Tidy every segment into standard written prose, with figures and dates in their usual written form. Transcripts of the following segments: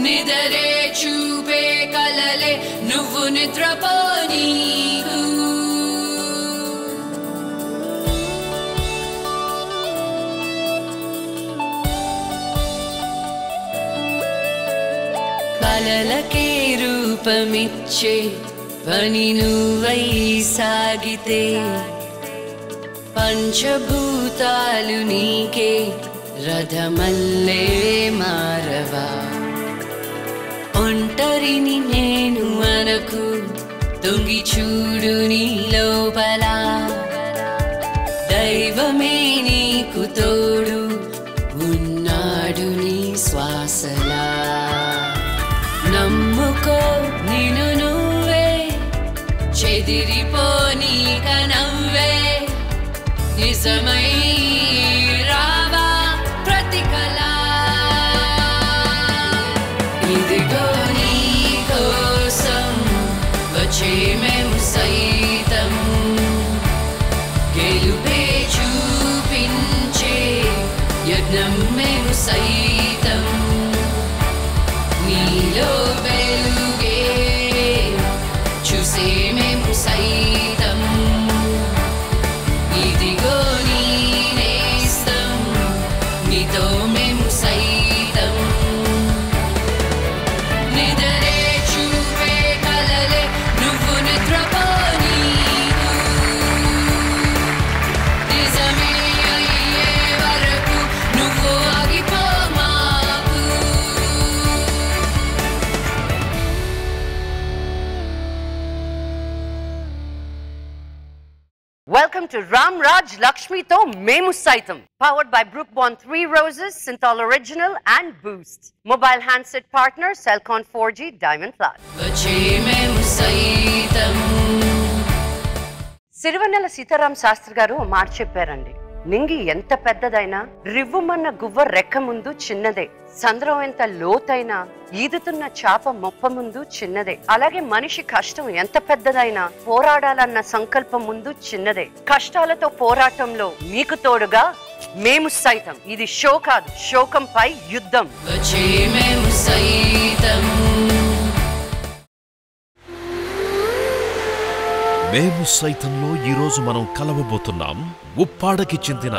నిదరే చూపే కలలే నువ్వు నిద్రపోనీ కలలకే రూపమిచ్చే పని నువ్వై సాగితే పంచభూతాలు నీకే రథమల్లే మారవా ఒంటరిని నేను అనకు తొంగి చూడు నీ లోపల దైవమే నీకు తోడు ఉన్నాడు నీ శ్వాసలా నమ్ముకో నిన్ను నువ్వే చెదిరిపోనీ కనవ్వే నిజమై రావా ప్రతి కళ ఇదిగో నీ కోసం వచ్చే మేము సైతం గెలుపే చూపించే యజ్ఞం మేము సైతం నీలో వెలుగే చూసే మేము సైతం ఇదిగో నీ నేస్తం నీతో మేము సైతం నిదరే చూపే కలలే నువ్వు నిద్రపోనీ నిజమే అయ్యే వరకు నువ్వు ఆగిపో మాకు Welcome to Ram Raj Lakshmi To Memu Saitam, powered by Brookbond 3 Roses, Synthol Original and Boost. Mobile handset partner Cellcon 4G Diamond Plus. వచ్చే మేము సైతం సిరివెన్నెల సీతారాం శాస్త్రి గారు ఓ మాట చెప్పారండి. నింగి ఎంత పెద్దదైనా రివ్వుమన్న గువ్వ రెక్క ముందు చిన్నదే, సంద్రం ఎంత లోతైనా ఈదుతున్న చాప మొప్ప ముందు చిన్నదే. అలాగే మనిషి కష్టం ఎంత పెద్దదైనా పోరాడాలన్న సంకల్పం ముందు చిన్నదే. కష్టాలతో పోరాటంలో మీకు తోడుగా మేము సైతం. ఇది షో కాదు, శోకంపై యుద్ధం. వచ్చే మేము సైతం మేము సైతంలో ఈరోజు మనం కలవబోతున్నాం ఉప్పాడకి చెందిన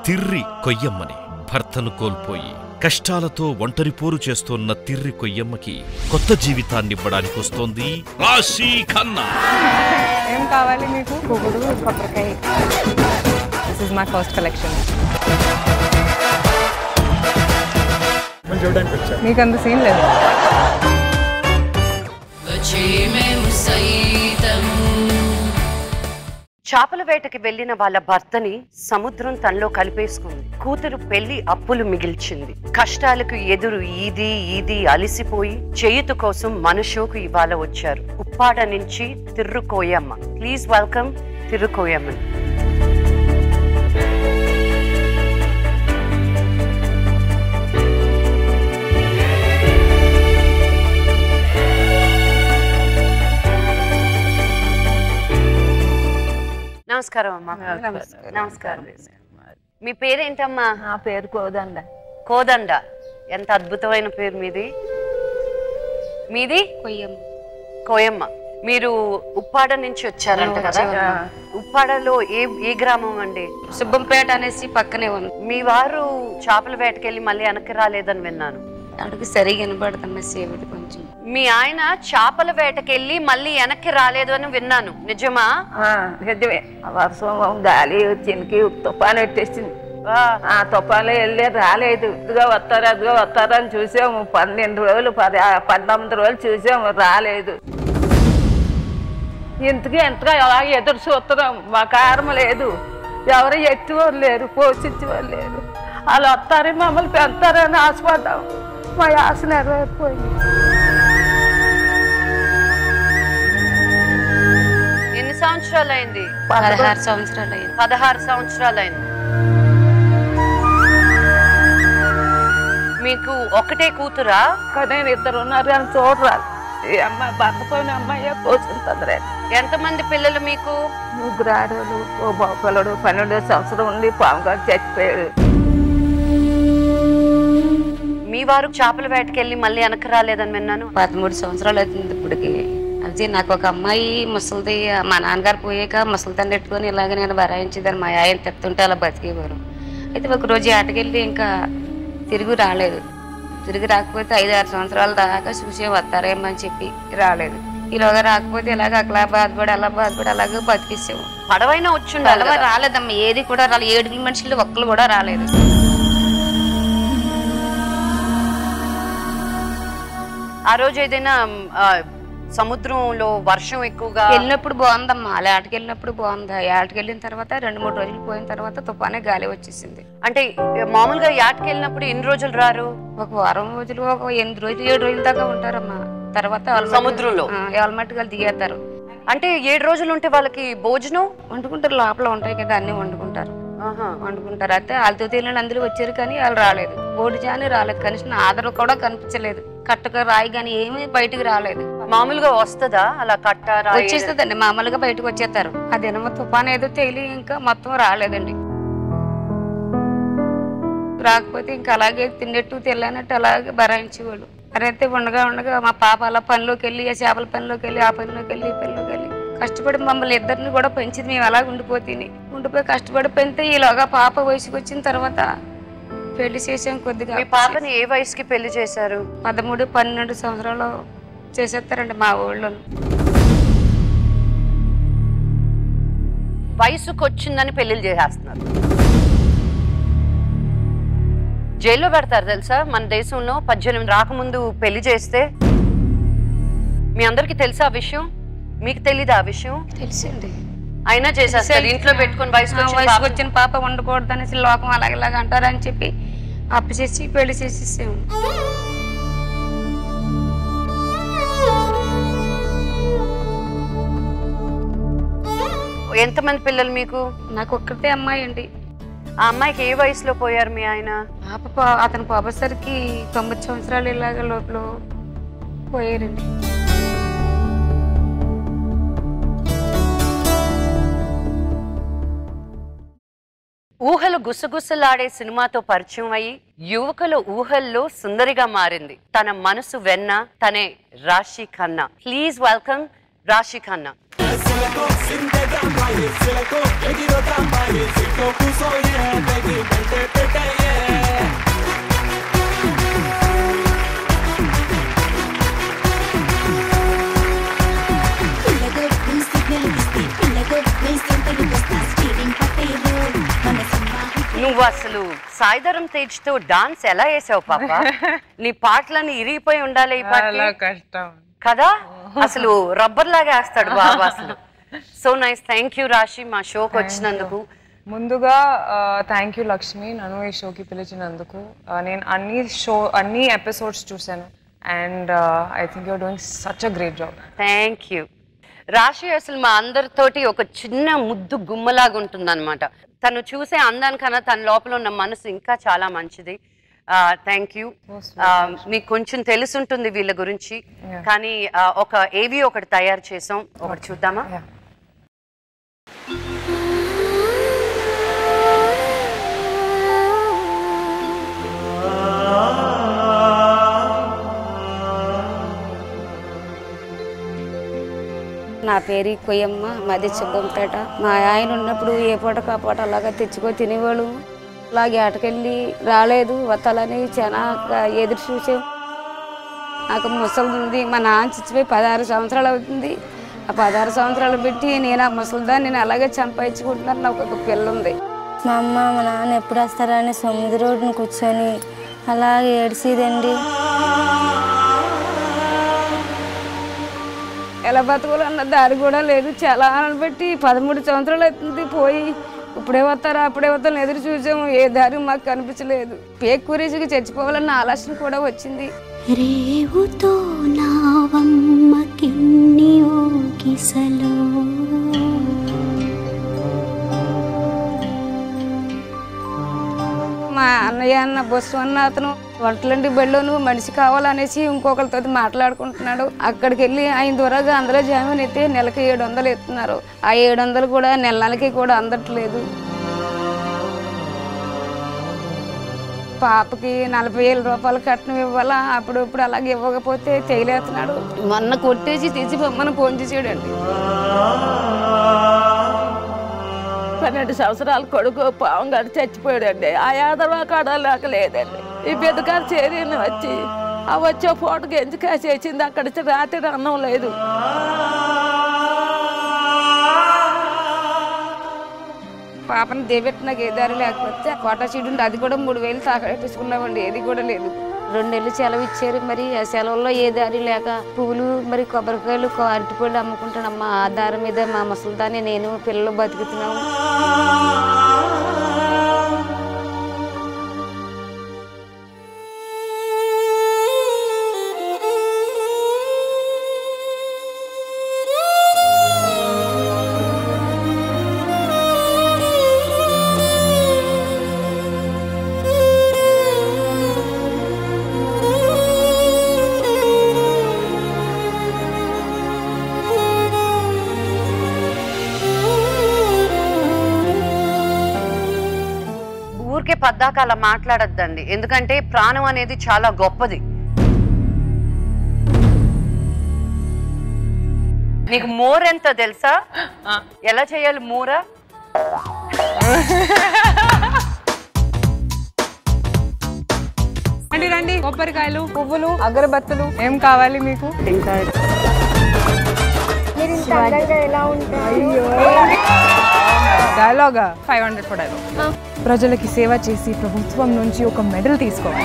తిర్రి కొయ్యమ్మని. భర్తను కోల్పోయి కష్టాలతో ఒంటరి పోరు చేస్తోన్న తిర్రి కొయ్యమ్మకి కొత్త జీవితాన్నివ్వడానికి వస్తోంది రాశి ఖన్నా. ఏం కావాలి మీకు? పువ్వులు, కొబ్బరికాయ. This is my first collection. మీకు అంత సీన్ లేదు. వచ్చే మేము సైతం చేపల వేటకి వెళ్లిన వాళ్ళ భర్తని సముద్రం తనలో కలిపేసుకుంది. కూతురు పెళ్లి అప్పులు మిగిల్చింది. కష్టాలకు ఎదురు ఈది అలిసిపోయి చేయుత కోసం మన షోకు ఇవాళ వచ్చారు ఉప్పాడ నుంచి తిరుకోయమ్మ. Please welcome తిరుకోయమ్మ. నమస్కారం అమ్మా. నమస్కారం. మీ పేరేంటమ్మా? నా పేరు కోదండ. కోదండ, ఎంత అద్భుతమైన పేరు మీది. మీది కొయ్యమ్మ. కోయమ్మ. మీరు ఉప్పాడ నుంచి వచ్చారంట కదా? ఉప్పాడలో ఏ గ్రామం అండి? సుబ్బంపేట అనేసి పక్కనే ఉంది. మీ వారు చేపల వేటకెళ్ళి మళ్ళీ వెనక్కి రాలేదని విన్నాను. అడుగు సరిగా వినపడుతున్న సేవిడి కొంచెం. మీ ఆయన చేపల వేటకెళ్ళి మళ్ళీ వెనక్కి రాలేదు అని విన్నాను, నిజమా? నిజమే. వర్షం గాలి చినికి తుఫాను పెట్టేసింది. ఆ తుఫాను వెళ్ళి రాలేదు. ఇదిగా వస్తారా అని చూసాము. 12 రోజులు 19 రోజులు చూసాము, రాలేదు. ఎంతగా ఎలా ఎదురు చూస్తున్నాం. మా కారం లేదు, ఎవరు ఎత్తువారు లేరు, పోషించేవారు లేరు. వాళ్ళు వస్తారని మమ్మల్ని పెంచుతారని ఆశపడ్డాం. మా ఆశ నెరవేరిపోయింది. ఎన్ని సంవత్సరాలు అయింది? 16 సంవత్సరాలు అయింది. 16 సంవత్సరాలు అయింది. మీకు ఒకటే కూతురా? నేను 2 ఉన్నారు అని చూడరాదు. ఈ అమ్మాయి భర్తపోయిన అమ్మాయి పోషిస్తుంది. ఎంతమంది పిల్లలు మీకు? 3 ఆడవాళ్ళు, ఓ బాబుడు. 12 సంవత్సరం ఉండి పాము గారు చచ్చిపోయాడు. మీ వారు చేపల వేటకెళ్ళి మళ్ళీ వెనక్కి రాలేదని విన్నాను. 13 సంవత్సరాలు అవుతుంది ఇప్పటికి. అది నాకు ఒక అమ్మాయి ముసలిది, మా నాన్నగారు పోయాక ముసలిదాన్ని పెట్టుకొని ఇలాగ నేను భరాయించేదాన్ని. మా ఆయన తెస్తుంటే అలా బతికేవారు. అయితే ఒకరోజు ఆటకెళ్ళి ఇంకా తిరిగి రాలేదు. తిరిగి రాకపోతే 5-6 సంవత్సరాల దాకా చూసే వస్తారేమో అని చెప్పి రాలేదు. ఈలోగా రాకపోతే ఇలాగ అలా బాధపడి అలాగే బతికేసాము. పడవైనా వచ్చి రాలేదమ్మా, ఏది కూడా రాలేదు. 7 మనుషులు ఒక్కరు కూడా రాలేదు. ఆ రోజు ఏదైనా సముద్రంలో వర్షం ఎక్కువగా వెళ్ళినప్పుడు బాగుందమ్మా. అలా ఆటకి వెళ్ళినప్పుడు బాగుంది. ఆటకి వెళ్ళిన తర్వాత 2-3 రోజులు పోయిన తర్వాత తుఫానే గాలి వచ్చేసింది. అంటే మామూలుగా యాటకి వెళ్ళినప్పుడు ఎన్ని రోజులు రారు? ఒక వారం రోజులు, ఒక 8 రోజులు 7 రోజుల దాకా ఉంటారమ్మా. తర్వాత సముద్రంలో ఆల్మట్టుగా దిగేస్తారు. అంటే 7 రోజులు ఉంటే వాళ్ళకి భోజనం వండుకుంటారు. లోపల ఉంటాయి కదా అన్ని వండుకుంటారు. అయితే వాళ్ళతో తెలియని అందరూ వచ్చారు కానీ వాళ్ళు రాలేదు. బోటు జాని రాలేదు. కనీసం ఆధారం కూడా కనిపించలేదు. కట్టక రాయి కానీ ఏమీ బయటకు రాలేదు. మామూలుగా వస్తుందా అలా కట్ట వచ్చేస్తుందండి, మామూలుగా బయటకు వచ్చేస్తారు. అదేమో తుఫాన్ ఏదో తేలి ఇంకా మొత్తం రాలేదండి. రాకపోతే ఇంకా అలాగే తిన్నట్టు తెల్లనట్టు అలాగే భరాయించేవాళ్ళు. అయితే ఉండగా మా పాప అలా పనిలోకి వెళ్ళి, ఆ చేపల పనిలోకి వెళ్ళి, ఆ పనిలోకి వెళ్ళి, ఈ పనిలోకి వెళ్ళి కష్టపడి మమ్మల్ని ఇద్దరిని కూడా పెంచింది. మేము అలాగే ఉండిపోయి కష్టపడి పెంచితే ఈలోగా పాప వయసుకు వచ్చిన తర్వాత పెళ్లి చేసాం. కొద్దిగా పాపని ఏ వయసుకి పెళ్లి చేశారు? 13-12 సంవత్సరాలు చేసేస్తారండి మా ఊళ్ళో. వయసుకు వచ్చిందని పెళ్లిళ్ళు చేసేస్తున్నారు. జైల్లో పెడతారు తెలుసా మన దేశంలో. 18 రాకముందు పెళ్లి చేస్తే. మీ అందరికి తెలుసా ఆ విషయం? మీకు తెలీదా ఆ విషయం? తెలుసండి. అయినా చేసేస్తారు. ఇంట్లో పెట్టుకుని వయసుకు వచ్చిన పాప ఉండకూడదు అనేసి లోకం అలాగేలాగా అంటారని చెప్పి అప్పు చేసి పెళ్లి చేసేసాము. ఎంతమంది పిల్లలు మీకు? నాకు ఒక్కటే అమ్మాయి అండి. ఆ అమ్మాయికి ఏ వయసులో పోయారు మీ ఆయన? అతను పోయేసరికి 9 సంవత్సరాలు ఇలాగ లోపల పోయారండి. ఊహలు గుసగుసలాడే సినిమాతో పరిచయం అయ్యి యువకుల ఊహల్లో సుందరిగా మారింది. తన మనసు వెన్న తనే రాశి ఖన్నా. ప్లీజ్ వెల్కమ్ రాశి ఖన్నా. నువ్వు అసలు సాయిధరం తేజ్ తో డాన్స్ ఎలా వేసావు పాప? నీ పాటలని ఇరిగిపోయి ఉండాలి ఈ పాట కదా. అసలు రబ్బర్ లాగా వేస్తాడు బాబా అసలు. So nice. థ్యాంక్ యూ రాశి మా షోకి వచ్చినందుకు. ముందుగా థ్యాంక్ యూ లక్ష్మి, నన్ను ఈ షోకి పిలిచినందుకు. నేను అన్ని ఎపిసోడ్స్ చూసాను and I think you're doing such a great job. Thank you Rashi. అసలు మా అందరితోటి ఒక చిన్న ముద్దు గుమ్మలాగా ఉంటుంది అనమాట. తను చూసే అందానికన్నా తన లోపల ఉన్న మనసు ఇంకా చాలా మంచిది. Thank you. మీకు కొంచెం తెలుసుంటుంది వీళ్ళ గురించి, కానీ ఒక ఏవి ఒకటి తయారు చేసాం, ఒకటి చూద్దామా? నా పేరు కొయ్యమ్మ, మాది చిబ్బంపేట. మా ఆయన ఉన్నప్పుడు ఏ పూట కాపాట అలాగా తెచ్చుకొని తినేవాళ్ళు. అలాగే ఆటకెళ్ళి రాలేదు వత్తాలని చాలా ఎదురు చూసాం. నాకు ముసలి ఉంది. మా నాన్న చచ్చిపోయి 16 సంవత్సరాలు అవుతుంది. ఆ 16 సంవత్సరాలు పెట్టి నేను ఆ ముసలిదాన్ని నేను అలాగే సంపాదించుకుంటున్నాను. నాకు ఒక పిల్ల ఉంది. మా అమ్మ మా నాన్న ఎప్పుడు వస్తారని సముద్ర రోడ్డును కూర్చొని అలాగే ఏడ్చేదండి. ఎలా బతకాలన్న దారి కూడా లేదు. చాలా పెట్టి 13 సంవత్సరాలు అవుతుంది పోయి. ఇప్పుడే వస్తారా అప్పుడే వస్తాను ఎదురు చూసాము. ఏ దారి మాకు కనిపించలేదు. పేక్ కూరేసికి చచ్చిపోవాలన్న ఆలోచన కూడా వచ్చింది. రేవుతో నావమ్మ కిన్ని ఓకిసలో మా అన్నయ్య అన్న బస్సు అన్న అతను వంటలండి బడిలో నువ్వు మనిషి కావాలనేసి ఇంకొకరితో మాట్లాడుకుంటున్నాడు. అక్కడికి వెళ్ళి ఆయన దూరంగా అందులో జామీన్ అయితే నెలకి 700 ఎత్తున్నారు. ఆ 700 కూడా నెలకి కూడా అందట్లేదు. పాపకి 40,000 రూపాయలు కట్నం ఇవ్వాలా, అప్పుడు అలాగే ఇవ్వకపోతే చేయలేస్తున్నాడు. మొన్న కొట్టేసి తీసి బొమ్మను ఫోన్ చేసాడండి. 12 సంవత్సరాల కొడుకు పావం గారు చచ్చిపోయాడండి. ఆ యాదవ కాడ లేక లేదండి. ఈ బిడ్డగారు చేరిన వచ్చి వచ్చే ఫోటోకి ఎందుకు చేసింది. అక్కడ రాత్రి అన్నం లేదు. పాపను దేబెట్టి నాకు ఏ దారి లేకపోతే కోటా సీడ్ ఉంటే అది కూడా 3,000 తాకట్టించుకున్నామండి. ఏది కూడా లేదు. 2 నెలలు సెలవు ఇచ్చారు. మరి ఆ సెలవుల్లో ఏ దారి లేక పువ్వులు మరి కొబ్బరికాయలు అరటిపళ్ళు అమ్ముకుంటానమ్మా. ఆ దారి మీద మా ముసలిదాన్ని నేను పిల్లలు బతుకుతున్నాము. ఊరికే పద్దాక అలా మాట్లాడొద్దండి. ఎందుకంటే ప్రాణం అనేది చాలా గొప్పది. నీకు మోర్ ఎంత తెలుసా? ఎలా చేయాలి మూర? రండి రండి, కొబ్బరికాయలు, పువ్వులు, అగరబత్తులు ఏం కావాలి మీకు? డైలాగా 500 ఫర్ డైలాగ్. ప్రజలకి సేవ చేసి ప్రభుత్వం నుంచి ఒక మెడల్ తీసుకోవాలి.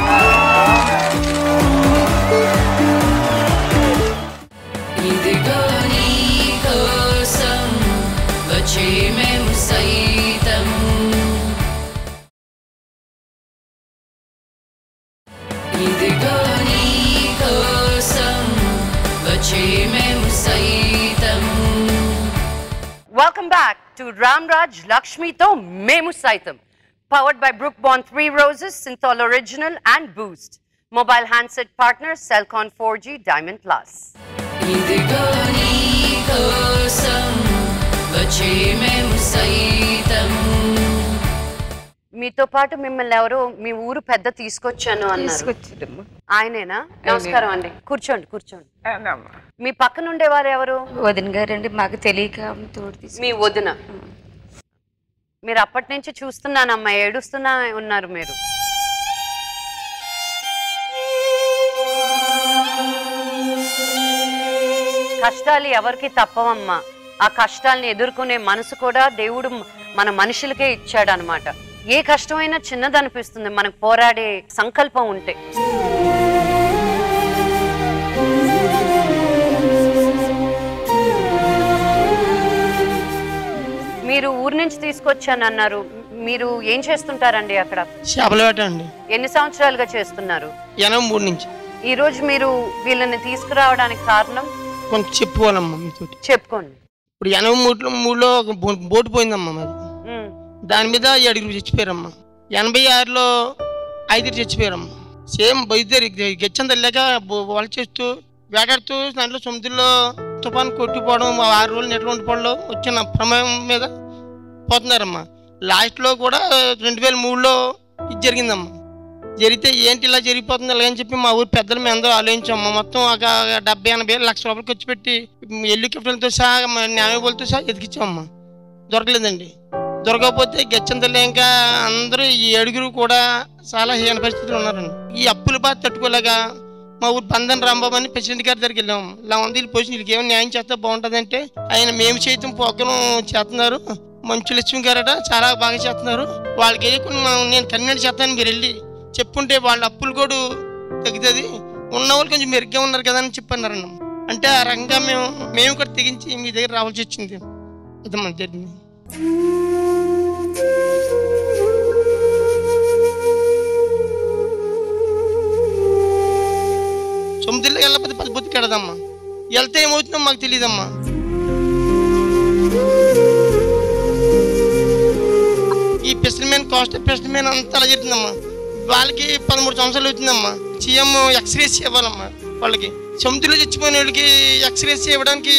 ఇదిగో నీ కోసం వచ్చే మేము సైతం, ఇదిగో నీ కోసం వచ్చే మేము సైతం. Welcome back to Ramraj Lakshmi to Memu Saitam. Powered by Brookbond 3 Roses, Synthol Original and Boost. Mobile handset partner Cellcon 4G Diamond Plus. ఇదిగో నీ కోసం వచ్చే మేము సైతం. మీతో పాటు మిమ్మల్ని ఎవరో మీ ఊరు పెద్ద తీసుకొచ్చాను అన్నారు. ఆయనేనా? నమస్కారం అండి. కూర్చోండి కూర్చోండి. మీ పక్కన ఉండేవారు ఎవరు? వదిన గారండి. మాకు తెలియక తోడు మీ వదిన. మీరు అప్పటి నుంచి చూస్తున్నానమ్మా, ఏడుస్తున్నా ఉన్నారు మీరు. కష్టాలు ఎవరికి తప్పవమ్మా. ఆ కష్టాలని ఎదుర్కొనే మనసు కూడా దేవుడు మన మనుషులకే ఇచ్చాడు అన్నమాట. ఏ కష్టమైనా చిన్నదనిపిస్తుంది మనకు పోరాడే సంకల్పం ఉంటే. మీరు ఊరు నుంచి తీసుకొచ్చాను అన్నారు. మీరు ఏం చేస్తుంటారండి అక్కడ? చేపల వేట అండి. ఎన్ని సంవత్సరాలుగా చేస్తున్నారు? 83 నుంచి. ఈ రోజు మీరు వీళ్ళని తీసుకురావడానికి కారణం కొంచెం చెప్పుకోవాలమ్మా మీతో. చెప్పుకోండి. ఇప్పుడు 83లో ఒక బోటు పోయిందమ్మా మరి. దాని మీద 7 చచ్చిపోయారమ్మా. 86లో 5 చచ్చిపోయారమ్మా. సేమ్ బయలుదేరి గెచ్చం తల్లాక వాళ్ళు చేస్తూ వేటాడుతూ దాంట్లో సముద్రంలో తుఫాను కొట్టిపోవడం 6 రోజులు నెట్లు ఉండిపోవడంలో వచ్చిన ప్రమాదం మీద పోతున్నారమ్మా. లాస్ట్లో కూడా 2003లో ఇది జరిగిందమ్మా. జరిగితే ఏంటి ఇలా జరిగిపోతుంది అలాగని చెప్పి మా ఊరు పెద్దలు మేము అందరూ ఆలోచించాము. మొత్తం ఒక 70-80 లక్షల రూపాయలు ఖర్చు పెట్టి హెలికాప్టర్లతో సహా న్యాయబోలతో సహా ఎదిగించామమ్మా. దొరకలేదండి. దొరకకపోతే గెచ్చంతలే ఇంకా అందరూ ఈ 7 కూడా చాలా హీన పరిస్థితులు ఉన్నారండి. ఈ అప్పుల బాధ తట్టుకోలేక మా ఊరు బంధన్ రాంబాబు అని ప్రెసిడెంట్ గారి దగ్గరికి వెళ్ళాము. ఇలా ఉంది వీళ్ళు పోసి వీళ్ళకి ఏమైనా న్యాయం చేస్తే బాగుంటుంది అంటే ఆయన మేము సైతం ప్రోగ్రాం చేస్తున్నారు, మంచు లక్ష్మి గారట చాలా బాగా చేస్తున్నారు, వాళ్ళకి వెళ్ళకుండా నేను కన్వీనెంట్ చేస్తాను, మీరు వెళ్ళి చెప్పుంటే వాళ్ళ అప్పులు కూడా తగ్గుతుంది, ఉన్న వాళ్ళు కొంచెం మెరుగ్గా ఉన్నారు కదా అని చెప్పన్నారన్న. అంటే ఆ రంగా మేము కూడా తెగించి మీ దగ్గర రావాల్సి వచ్చింది. అది మన జరిగింది. సముద్రంలోకి వెళ్ళకపోతే బతుకు కడదమ్మా. వెళ్తే ఏమవుతుందో మాకు తెలియదమ్మా. ఈ ఫిషర్మెన్ కాస్ట్ ఫిషర్మెన్ అంతా అలా జరుగుతుందమ్మా. వాళ్ళకి 13 సంవత్సరాలు అవుతుందమ్మా. సీఎం ఎక్స్రేస్ ఇవ్వాలమ్మా. వాళ్ళకి సముద్రంలో చచ్చిపోయిన వాళ్ళకి ఎక్స్రేస్ ఇవ్వడానికి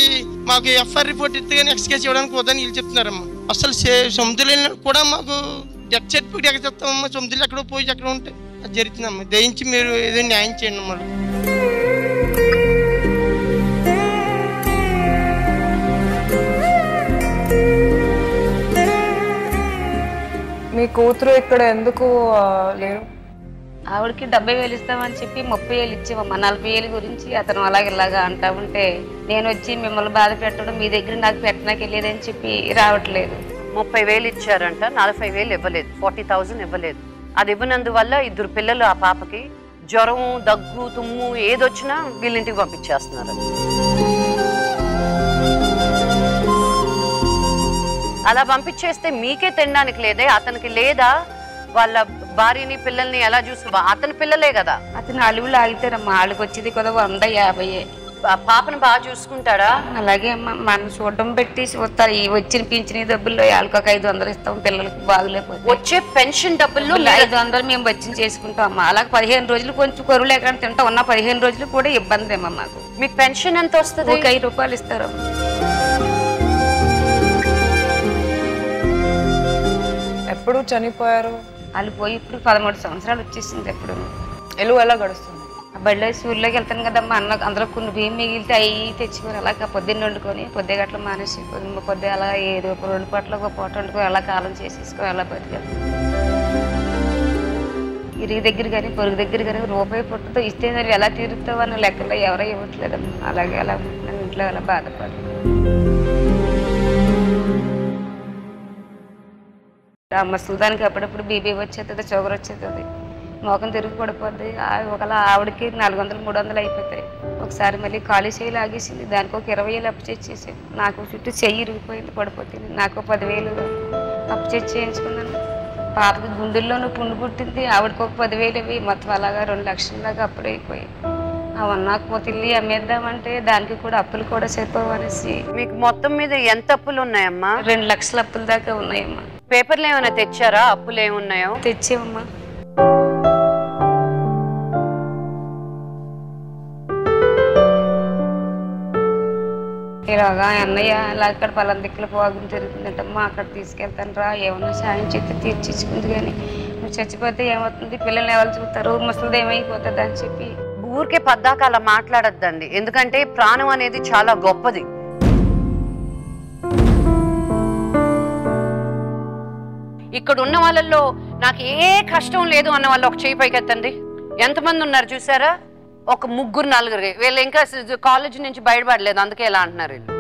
మాకు ఎఫ్ఐఆర్ రిపోర్ట్ ఇస్తే కానీ ఎక్స్రేస్ ఇవ్వడానికి వద్దని వీళ్ళు చెప్తున్నారమ్మా. అసలు సముద్రంలో కూడా మాకు డెత్ సర్టిఫికేట్ ఎక్కడ చెప్తామమ్మా. సముద్రంలో ఎక్కడో పోయి ఎక్కడ ఉంటే అది జరుగుతుందమ్మా. దయించి మీరు ఏదో న్యాయం చేయండి అమ్మా. మీ కూతురు ఇక్కడ ఎందుకు లేరు? ఆవిడకి 70,000 ఇస్తామని చెప్పి 30,000 ఇచ్చామమ్మా. 40,000 గురించి అతను ఇలాగా అంటా ఉంటే నేను వచ్చి మిమ్మల్ని బాధ పెట్టడం, మీ దగ్గర నాకు పెట్టడానికి వెళ్ళేదని చెప్పి రావట్లేదు. 30,000 ఇచ్చారంట, 40,000 ఇవ్వలేదు, 40,000 ఇవ్వలేదు. అది ఇవ్వనందువల్ల 2 పిల్లలు ఆ పాపకి జ్వరం, దగ్గు, తుమ్ము ఏదొచ్చినా వీళ్ళింటికి పంపించేస్తున్నారు. అలా పంపించేస్తే మీకే తినడానికి లేదే, అతనికి లేదా? వాళ్ళ భార్యని పిల్లల్ని ఎలా చూసు? అతని పిల్లలే కదా. అతను అలువులు ఆగితారమ్మా. వాళ్ళకి వచ్చేది కదా 150. పాపను బాగా చూసుకుంటాడా? అలాగే మనం చూడడం పెట్టి చూస్తారు. ఈ వచ్చిన పింఛని డబ్బుల్లో వాళ్ళకి ఒక 500 ఇస్తాం. పిల్లలకి బాగులేకపోతే వచ్చే పెన్షన్ డబ్బుల్లో 500 మేము వచ్చిన చేసుకుంటాం అమ్మా. అలాగే 15 రోజులు కొంచెం కరువు లేకుండా తింటాం. ఉన్న 15 రోజులు కూడా ఇబ్బంది ఏమో మాకు. మీకు పెన్షన్ ఎంత వస్తుంది? ఒక 5 రూపాయలు ఇస్తారమ్మా. ఎప్పుడు చనిపోయారు? వాళ్ళు పోయి ఇప్పుడు 13 సంవత్సరాలు వచ్చేసింది. ఎప్పుడు ఎలా గడుస్తుంది? బడిలో ఊళ్ళోకి వెళ్తాను కదమ్మా. అందరూ కొన్ని బియ్యం మిగిలితే అవి తెచ్చుకొని అలాగ పొద్దున్న వండుకొని పొద్దు గట్ల మానేసి పొద్దు అలా ఏదో 2 పూటలు ఒక పూట వండుకొని అలా కాలం చేసేసుకొని అలా బతికారు. ఇరుగు దగ్గర కానీ పొరుగు దగ్గర కానీ రూపాయి పుట్టతో ఇస్తే మరి ఎలా తీరుతావు అన్న లెక్కలో ఎవరో ఇవ్వట్లేదమ్మా. అలాగే అలా ఉంటున్నాను ఇంట్లో అలా బాధపడి. ఆ ముసలిదానికి అప్పుడప్పుడు బీపీ వచ్చేస్తుంది, షుగర్ వచ్చేస్తుంది, మోకం తిరిగి పడిపోద్ది. ఒకలా ఆవిడకి 400-300 అయిపోతాయి. ఒకసారి మళ్ళీ ఖాళీ చేయి లాగేసింది. దానికి ఒక 20,000 అప్పు చేసేసాను. నాకు చుట్టూ చెయ్యి ఇరిగిపోయింది, పడిపోతుంది. నాకు 10,000 అప్పు చేయించుకున్నాను. పాపకి గుండెల్లోనూ పుండు పుట్టింది. ఆవిడకి ఒక 10,000 ఇవి. మొత్తం అలాగా 2 లక్షల దాకా అప్పుడే అయిపోయాయి. అవన్నాకపోతే ఇల్లు అమ్మేద్దామంటే దానికి కూడా అప్పులు కూడా సరిపోవు అనేసి. మీకు మొత్తం మీద ఎంత అప్పులు ఉన్నాయమ్మా? 2 లక్షల అప్పుల దాకా ఉన్నాయమ్మా. పేపర్లు ఏమైనా తెచ్చారా? అప్పులు ఏమున్నాయో తెచ్చామమ్మా. ఇలాగా అన్నయ్య ఇలా అక్కడ పలానా దిక్కులు పోగం జరుగుతుందంటమ్మా, అక్కడ తీసుకెళ్తాను రా, ఏమన్నా సాయం చేస్తే తీర్చిచ్చుకుంది. కానీ నువ్వు చచ్చిపోతే ఏమవుతుంది, పిల్లల్ని ఎవరు చూస్తారు, ముసలిది ఏమైపోతుంది అని చెప్పి ఊరికే పద్దాక అలా మాట్లాడద్దండి. ఎందుకంటే ప్రాణం అనేది చాలా గొప్పది. ఇక్కడ ఉన్న వాళ్ళల్లో నాకు ఏ కష్టం లేదు అన్న వాళ్ళు ఒక చేయి పైకెత్తండి. ఎంతమంది ఉన్నారు చూసారా? ఒక 3-4. వీళ్ళు ఇంకా కాలేజ్ నుంచి బయటపడలేదు, అందుకే ఎలా అంటున్నారు వీళ్ళు.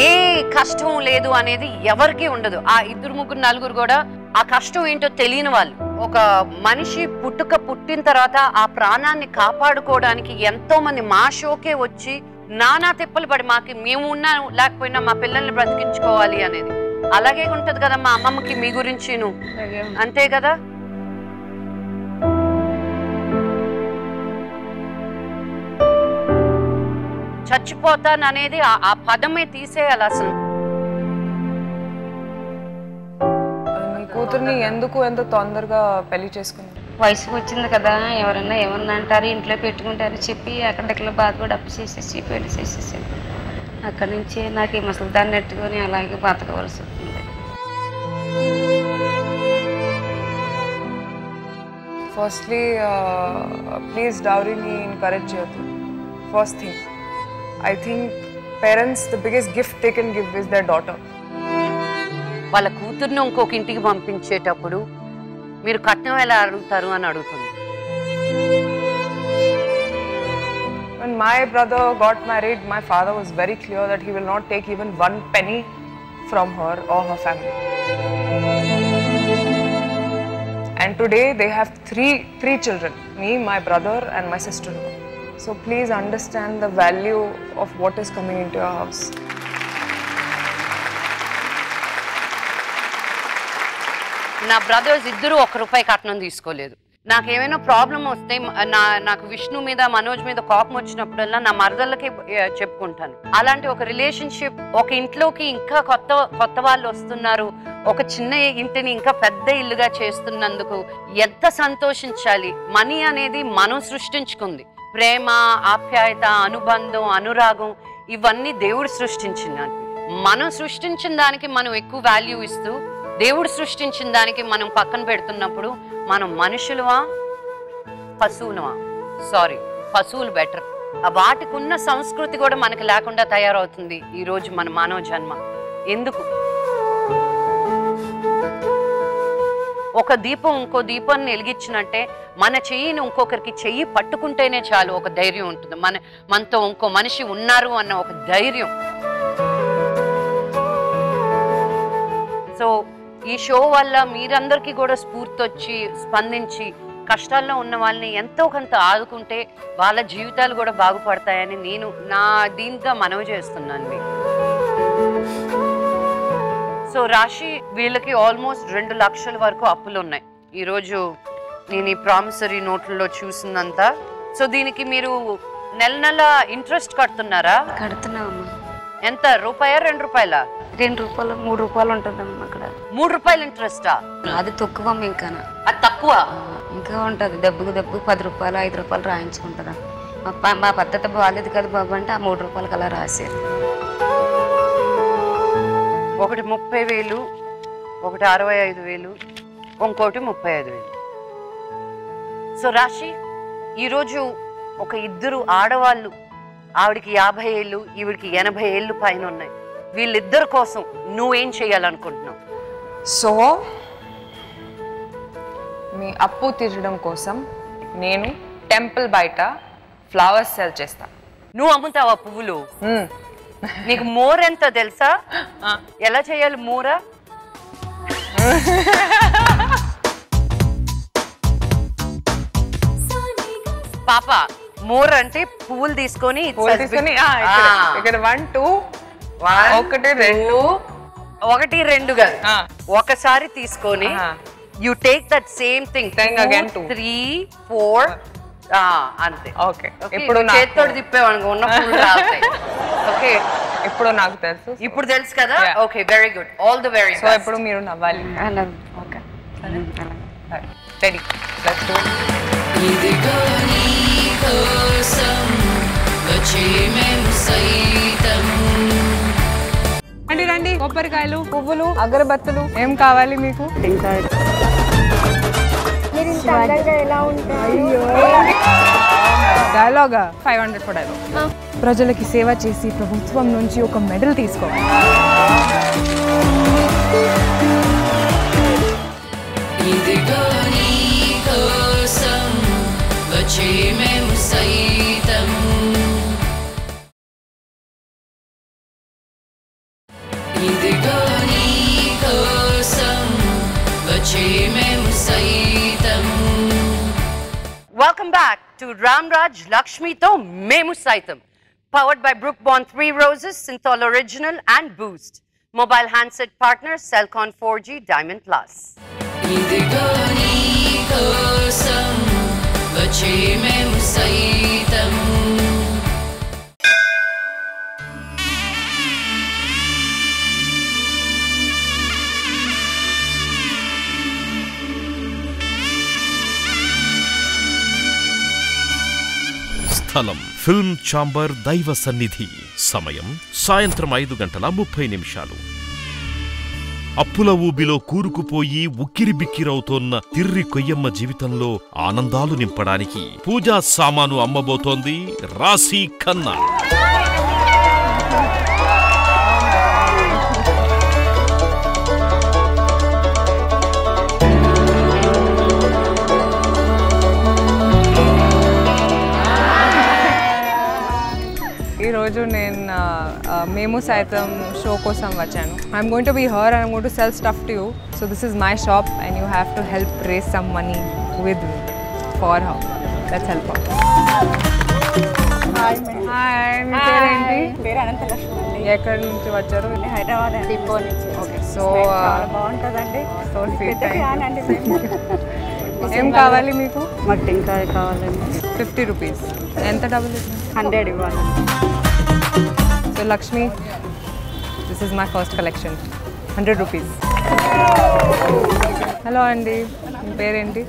ఏ కష్టం లేదు అనేది ఎవరికి ఉండదు. ఆ 2-3-4 కూడా ఆ కష్టం ఏంటో తెలియని వాళ్ళు. ఒక మనిషి పుట్టిన తర్వాత ఆ ప్రాణాన్ని కాపాడుకోవడానికి ఎంతో మంది మా షోకే వచ్చి నానా తిప్పలు పడి మేము ఉన్నా లేకపోయినా మా పిల్లల్ని బ్రతికించుకోవాలి అనేది. అలాగే ఉంటది కదా మా అమ్మమ్మకి మీ గురించి, అంతే కదా. చచ్చిపోతాననేది ఆ పదమే తీసేయాలి అసలు. మీ కూతుర్ని ఎందుకు ఎంత తొందరగా పెళ్లి చేసుకుంది? వయసుకు వచ్చింది కదా, ఎవరన్నా ఏమన్నా అంటారు, ఇంట్లో పెట్టుకుంటారు చెప్పి అక్కడిక్కడ బాధపడి అప్పు చేసేసి పెళ్లి చేసేసి అక్కడి నుంచి నాకు ఈ ముసలిదాన్ని నెట్టుకొని అలాగే బతకవలసి వస్తుంది. ఫస్ట్లీ ప్లీజ్ డౌరీని ఎంకరేజ్ చేయొద్దు. First thing, I think parents, the biggest gift they can give is their daughter. వాళ్ళ కూతుర్ని ఇంకొక ఇంటికి పంపించేటప్పుడు మీరు కట్నం ఎలా అడుగుతారు అని అడుగుతుంది. When my brother got married, my father was very clear that he will not take even 1 penny from her or her family. And today they have three children, me, my brother and my sister-in-law. So please understand the value of what is coming into your house. నా brothers ఇద్దరు 1 రూపాయి కట్నం తీసుకోలేదు. నాకేమైనా problem వస్తే నాకు విష్ణు మీద మనోజ్ మీద కోపం వచ్చినప్పుడల్లా నా మరదళ్ళకి చెప్పుకుంటాను. అలాంటి ఒక రిలేషన్షిప్, ఒక ఇంట్లోకి ఇంకా కొత్త వాళ్ళు వస్తున్నారు, ఒక చిన్న ఇంటిని ఇంకా పెద్ద ఇల్లుగా చేస్తున్నందుకు ఎంత సంతోషించాలి. మనీ అనేది మనం సృష్టించుకుంది. ప్రేమ, ఆప్యాయత, అనుబంధం, అనురాగం ఇవన్నీ దేవుడు సృష్టించినవి. మనం సృష్టించిన దానికి మనం ఎక్కువ వాల్యూ ఇస్తూ దేవుడు సృష్టించిన దానికి మనం పక్కన పెడుతున్నప్పుడు మనం మనుషులవా పశువులవా? సారీ, పశువులు బెటర్. వాటికి ఉన్న సంస్కృతి కూడా మనకి లేకుండా తయారవుతుంది ఈరోజు మన మానవ జన్మ. ఎందుకు? ఒక దీపం ఇంకో దీపాన్ని వెలిగించినట్టే మన చెయ్యిని ఇంకొకరికి చెయ్యి పట్టుకుంటేనే చాలు ఒక ధైర్యం ఉంటుంది. మనతో ఇంకో మనిషి ఉన్నారు అన్న ఒక ధైర్యం. సో ఈ షో వల్ల మీరందరికీ కూడా స్ఫూర్తి వచ్చి స్పందించి కష్టాల్లో ఉన్న వాళ్ళని ఎంతో కొంత ఆదుకుంటే వాళ్ళ జీవితాలు కూడా బాగుపడతాయని నేను నా దీంతో మనవి చేస్తున్నాను మీకు. సో రాశి వీళ్ళకి ఆల్మోస్ట్ 2 లక్షల వరకు అప్పులు ఉన్నాయి ఈరోజు నేను ఈ ప్రామిసరీ నోట్లలో చూసిందంతా. సో దీనికి మీరు నెల నెల ఇంట్రెస్ట్ కడుతున్నారా? కడుతున్నామమ్మా. ఎంత? రూపాయా 2 రూపాయలా? 2 రూపాయలు 3 రూపాయలు ఉంటుందమ్మా అక్కడ. 3 రూపాయలు ఇంట్రెస్టా? అది తక్కువ ఇంకా. అది తక్కువ ఇంకా ఉంటుంది. దెబ్బకు 10 రూపాయలు 5 రూపాయలు రాయించుకుంటుందా. మా పద్ధతి బాగాలేదు కదా బాబు అంటే ఆ 3 రూపాయలకి అలా రాశారు. ఒకటి 30,000, ఒకటి 65,000, ఇంకోటి 35,000. సో రాశి ఈరోజు ఒక 2 ఆడవాళ్ళు, ఆవిడికి 50 ఏళ్ళు, ఈవిడికి 80 ఏళ్ళు పైన ఉన్నాయి. వీళ్ళిద్దరి కోసం నువ్వేం చేయాలనుకుంటున్నావు? సో మీ అప్పు తీర్చడం కోసం నేను టెంపుల్ బయట ఫ్లవర్స్ సెల్ చేస్తా. నువ్వు అమ్ముతావా పువ్వులు? నీకు మోర్ ఎంత తెలుసా? ఎలా చేయాలి మోర? పాప మోర్ అంటే పువ్వులు తీసుకొని ఇక్కడ 1 2 1 2 కాదు, ఒకసారి తీసుకొని you take that same thing 2 3 4 అంతే. ఓకే, ఇప్పుడు చేతితో తిప్పేవాడు ఉన్న పువ్వులు రాస్తాయి. ఓకే, ఇప్పుడు నాకు తెలుసు. ఇప్పుడు తెలుసు కదా? Okay, very good, all the very. So ఇప్పుడు మీరు నవ్వాలి. Okay, ready, let's do it. ఇదిగో నీ కోసం వచ్చే మేము సైతం. రండి రండి, కొబ్బరికాయలు, పువ్వులు, అగరబత్తులు, ఏం కావాలి మీకు? డైలాగా 500 ఫర్ డైలాగ్. ప్రజలకి సేవ చేసి ప్రభుత్వం నుంచి ఒక మెడల్ తీసుకోవాలి. ఇదిగో నీ కోసం వచ్చే మేము సైతం. ఇదిగో నీ కోసం వచ్చే మేము సైతం. Welcome back to Ramraj Lakshmi to Memu Saitam, powered by Brookbond 3 Roses, Synthol Original and Boost. Mobile handset partner Cellcon 4G Diamond Plus. ఇదిగో నీ కోసం వచ్చే మేము సైతం. స్థలం ఫిల్మ్ ఛాంబర్ దైవ సన్నిధి. సమయం సాయంత్రం 5:30. అప్పుల ఊబిలో కూరుకుపోయి ఉక్కిరిబిక్కిరవుతోన్న తిర్రి కొయ్యమ్మ జీవితంలో ఆనందాలు నింపడానికి పూజా సామాను అమ్మబోతోంది రాశి ఖన్నా. ఈరోజు నేను మేము సైతం షో కోసం వచ్చాను. I'm going to be her and I'm going to sell stuff to you. So this is my shop and you have to help raise some money with me for her. Let's help her. Hi, మీ పేరేంటి? పేరు అనంతలక్ష్మి అండి. ఎక్కడి నుంచి వచ్చారు? Hyderabad depot నుంచి. Okay, so బాగుంటుందండి. So sweet. అండి ఏం కావాలి మీకు? మాకు టెంకాయ కావాలండి. 50 రూపీస్. ఎంత డబ్బులు? 100 ఇవ్వాలి. So Lakshmi, this is my first collection, 100 rupees. Hello అండి, మీ పేరేంటి?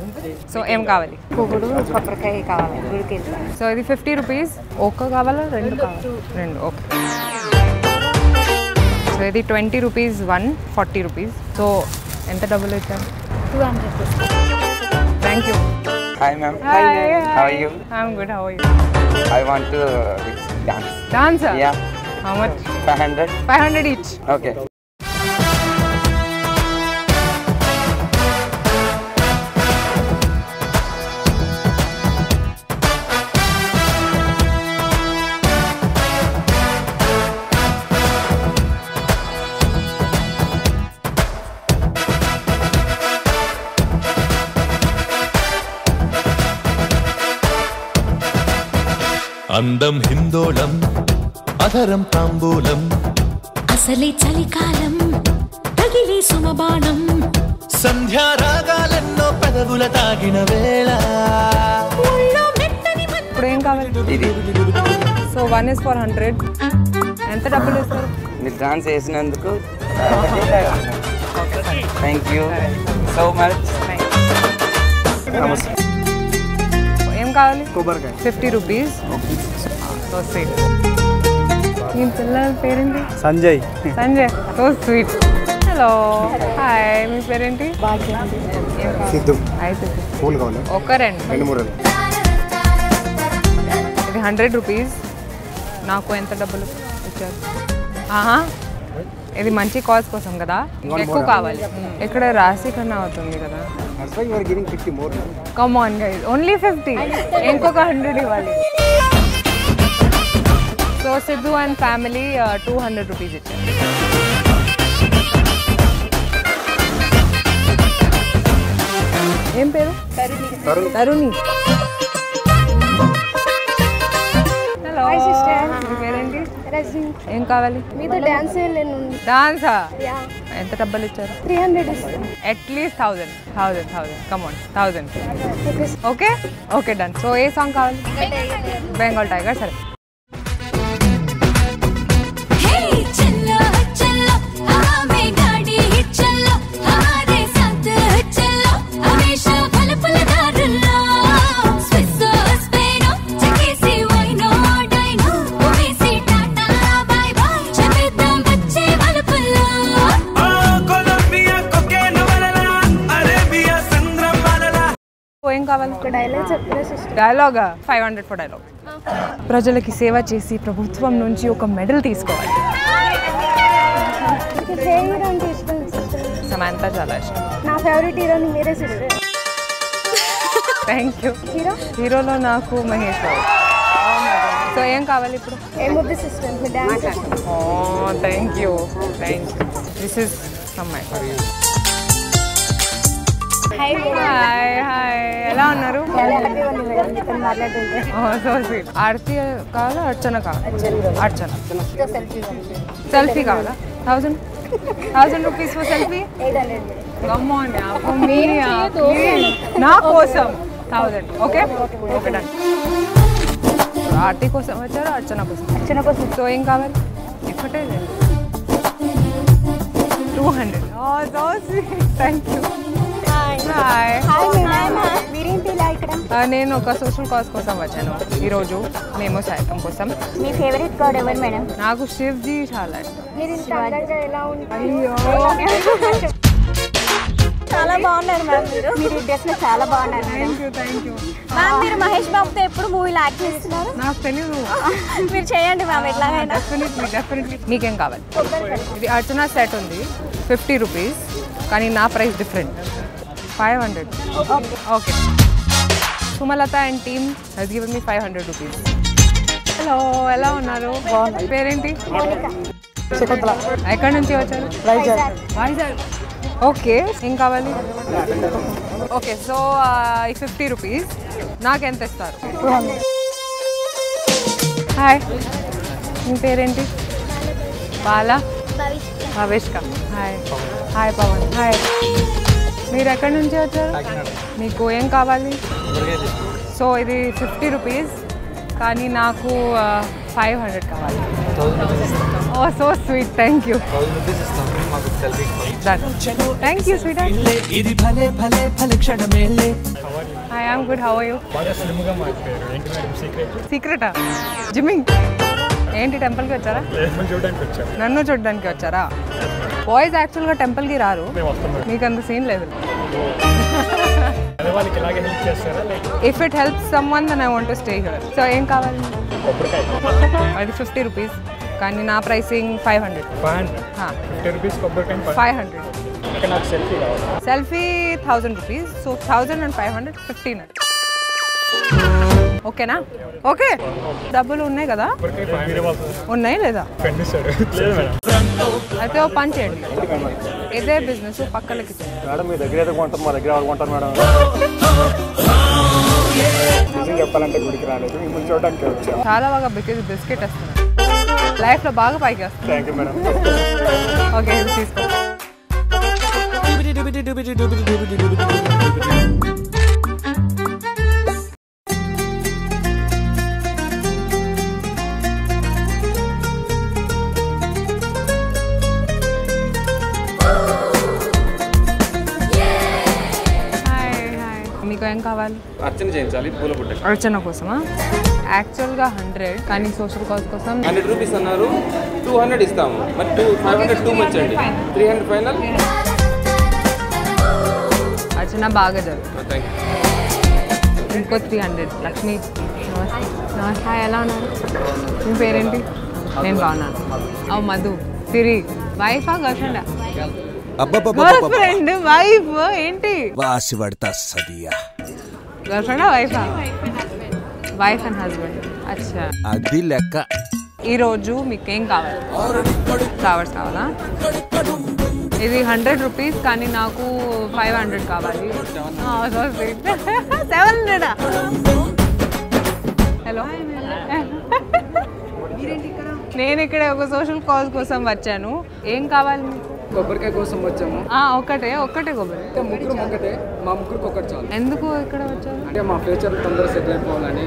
సో ఏం కావాలి? పువ్వులు, కొబ్బరికాయ కావాలి. సో ఇది 50 రూపీస్. ఒక్క కావాలా 2 కావాలి? 2. ఓకే. సో ఇది 20 రూపీస్ 1, 40 రూపీస్. సో ఎంత డబ్బులు ఇచ్చారు? 200. Thank you. Hi ma'am. Hi. How are you? I'm good. How are you? I want to dance. Dance? Yeah. How much? 500. 500 each. Okay. అందం హిందోళం అధరం తాంబూలం అసలే చలికాలం తగిలే సుమబాణం సంధ్యారాగాలెన్నో పెదవుల తాగిన వేళ. ఇప్పుడు ఏం కావాలి? So 1 is for 100. ఎంత డబ్బులు ఇస్తారు? మీరు డాన్స్ చేసినందుకు థ్యాంక్ యూ సో మచ్. నమస్తే. ఏం కావాలి? 50 రూపీస్. So sweet. మీ పిల్లల పేరేంటి? Sanjay. Sanjay. So sweet. Hello hi, మీ పేరేంటి? సిద్ధు. అయితే పూలు కావాలి. ఒక రెండు 2-3. ఇది 100 రూపీస్. నాకు ఎంత డబ్బులు ఇచ్చారు? ఆహా, ఇది మంచి కాజ్ కోసం కదా, ఎక్కువ కావాలి. ఇక్కడ రాసి కన్నా అవుతుంది కదా. Come on guys, only 50. ఇంకొక 100 ఇవ్వాలి. So Siddhu and family 200 rupees ఇచ్చారు. ఏం పేరు? తరుణి. హలో, మీ పేరేంటి? ఏం కావాలి? డాన్సా? ఎంత డబ్బులు ఇచ్చారు? 300. At least 1000. Come on, 1000. Okay okay done. So A song కావాలి? బెంగాల్ టైగర్. సరే. ఏం కావాలి? డైలాగా? 500 ఫర్ డైలాగ్. ప్రజలకి సేవ చేసి ప్రభుత్వం నుంచి ఒక మెడల్ తీసుకోవాలి. సమంత చాలా ఇష్టం. నా ఫేవరెట్ హీరోని మీరే సిస్టర్. Thank you. హీరోలో నాకు మహేష్ బాబు. సో ఏం కావాలి ఇప్పుడు? ఏముద్ది సిస్టర్, మీ dance. Thank you. This is from my career. Hi hi, ఎలా ఉన్నారు? So sweet. ఆర్తి కావాలా అర్చన కావాలా? అర్చన. సెల్ఫీ కావాలా? 1000 రూపీస్ ఫర్ సెల్ఫీ. నా కోసం 1000. Okay okay done. ఆర్తి కోసం వచ్చారు, అర్చన కోసం. సో ఏం కావాలి? ఇప్పటే 200. So sweet. Thank you. నేను ఒక సోషల్ కాజ్ కోసం వచ్చాను ఈరోజు, మేము సాయంత్రం కోసం. మీ ఫేవరెట్ గాడ్ ఎవరు మేడం? నాకు శివ్జీ చాలా ఇష్టం. అయ్యో, చాలా బాగున్నారు మ్యామ్. మీరు డ్రెస్ లో చాలా బాగున్నారు. Thank you ma'am. మీరు మహేష్ బాబుతో ఎప్పుడు మూవీలో యాక్ట్ చేస్తున్నారు? నాకు తెలియదు. మీరు చేయండి మ్యామ్ ఎట్లాగైనా. డెఫినెట్లీ. మీకేం కావాలి? ఇది అర్చన సెట్ ఉంది, 50 రూపీస్. కానీ నా price different, 500. Okay. Sumalatha and team has given me 500 rupees. Hello, ఎలా ఉన్నారు? పేరేంటి? ఎక్కడి నుంచి వచ్చారు? వైజాగ్. ఓకే, ఏం కావాలి? Okay, so 50 rupees. నాకెంత ఇస్తారు? హాయ్, మీ పేరేంటి? బాలా. భవిష్క. హాయ్ పవన్. హాయ్, మీరు ఎక్కడి నుంచి వచ్చారు? మీకు ఏం కావాలి? సో ఇది 50 రూపీస్, కానీ నాకు 500 కావాలి. Oh so sweet. Thank you. Thank you sweet. Hi, I'm good. How are you? సీక్రెటా? జిమ్మింగ్ ఏంటి? టెంపుల్కి వచ్చారా? నన్ను చూడడానికి వచ్చారా? బాయ్స్ యాక్చువల్గా టెంపుల్కి రారు, మీకు అంత సీన్ లేదు. If it helps someone then I want to stay here. So ఏం కావాలి? అది 50 రూపీస్, కానీ నా pricing 500. 500. Selfie 1000 rupees. So 1000 and 500 1500. ఓకేనా? ఓకే, డబ్బులు ఉన్నాయి కదా? ఉన్నాయి లేదా? అయితే ఓ పని చేయండి, ఇదే బిజినెస్ పక్కలకి చెప్పాలంటే గుడికి రాలేదు, మిమ్మల్ని చూడడానికి వచ్చాను. చాలా బాగా బిస్కెట్ వస్తుంది, లైఫ్లో బాగా పైకి వస్తుంది. Thank you madam. ఓకే, ఇది తీసుకో. మీకు ఏం కావాలి? అర్చన చేయించాలి, పూల బుట్ట. అర్చన కోసమా? యాక్చువల్గా 100, కానీ సోషల్ కాజ్ కోసం 100 రూపీస్ అన్నారు, 200 ఇస్తాము. మరి 500 టూ మచ్ అండి, 300 ఫైనల్. అర్చన బాగా జరుగుతుంది. ఇంకో 300. లక్ష్మి నమస్తే, ఎలా ఉన్నారు? మీ పేరేంటి? నేను బాగున్నాను. మధు. సిరి వైఫా గర్ల్ ఫ్రెండా? గర్ల్ ఫ్రెండ్ వైఫ్ ఏంటి? గర్ల్ ఫ్రెండా వైఫా? Wife and husband. అచ్చా, అది లెక్క. ఈరోజు మీకు ఏం కావాలి? ఫ్లవర్స్ కావాలా? ఇది 100 రూపీస్, కానీ నాకు 500 కావాలి. 700. హలో, నేను ఇక్కడ ఒక సోషల్ కాజ్ కోసం వచ్చాను. ఏం కావాలి మీకు? కొబ్బరికాయ కోసం వచ్చాము. ఒక్కటే కొబ్బరి. ముగ్గురు ఒకటే, మా ముగ్గురికి ఒకటి చాలు. ఎందుకు ఇక్కడ వచ్చారు? అంటే మా ఫ్యూచర్ తొందరగా సెటిల్ అయిపోవాలని.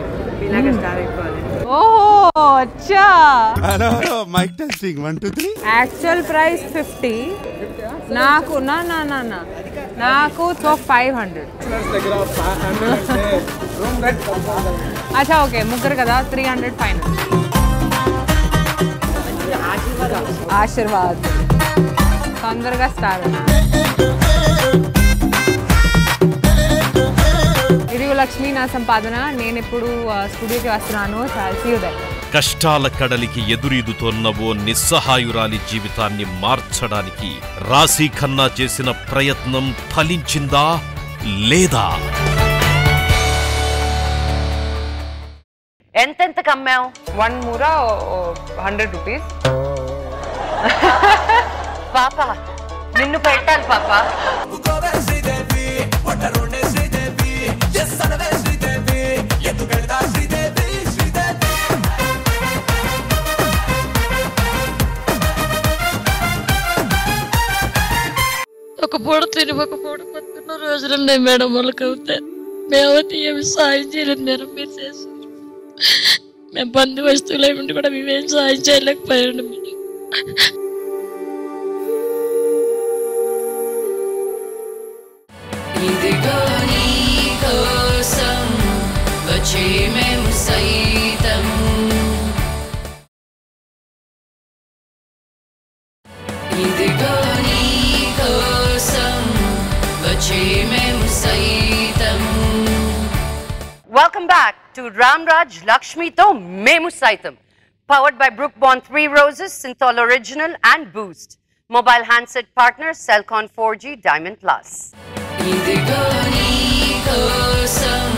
ఓహో, అచ్చా. Mic testing 1 2 3. యాక్చువల్ ప్రైస్ 50, నాకు నాకు 500. అచ్చా, ఓకే, ముగ్గురు కదా, 300 ఫైనల్. ఆశీర్వాద్. తొందరగా స్టార్ట్. ఇది లక్ష్మి నా సంపాదన. నేను ఇప్పుడు స్టూడియోకి వస్తున్నాను. కష్టాల కడలికి ఎదురీదుతోన్న ఓ నిస్సహాయురాలి జీవితాన్ని మార్చడానికి రాశి ఖన్నా చేసిన ప్రయత్నం ఫలించిందా లేదా? ఎంతెంతకు అమ్మావు? 1 మూర 100 రూపీస్. పాప, నిన్ను పెట్టాలి పాప. ఒక పూట తిని ఒక పూట పట్టుకున్న రోజులున్నాయి మేడం. వాళ్ళకి అవుతే మేమైతే ఏమి సాయం చేయలేదు మేడం. మీరు చేసి మేము బంధు వస్తువులు ఏమిటి కూడా మేమేం సాయం చేయలేకపోయాడు మేడం. ఇదిగో నీ కోసం వచ్చే మేము సైతం, ఇదిగో నీ కోసం వచ్చే మేము సైతం. Welcome back to Ramraj Lakshmi to Memu Saitam, powered by Brookbond 3 Roses, Synthol Original and Boost. Mobile handset partner Cellcon 4G Diamond Plus. ఇదిగో నీ కోసం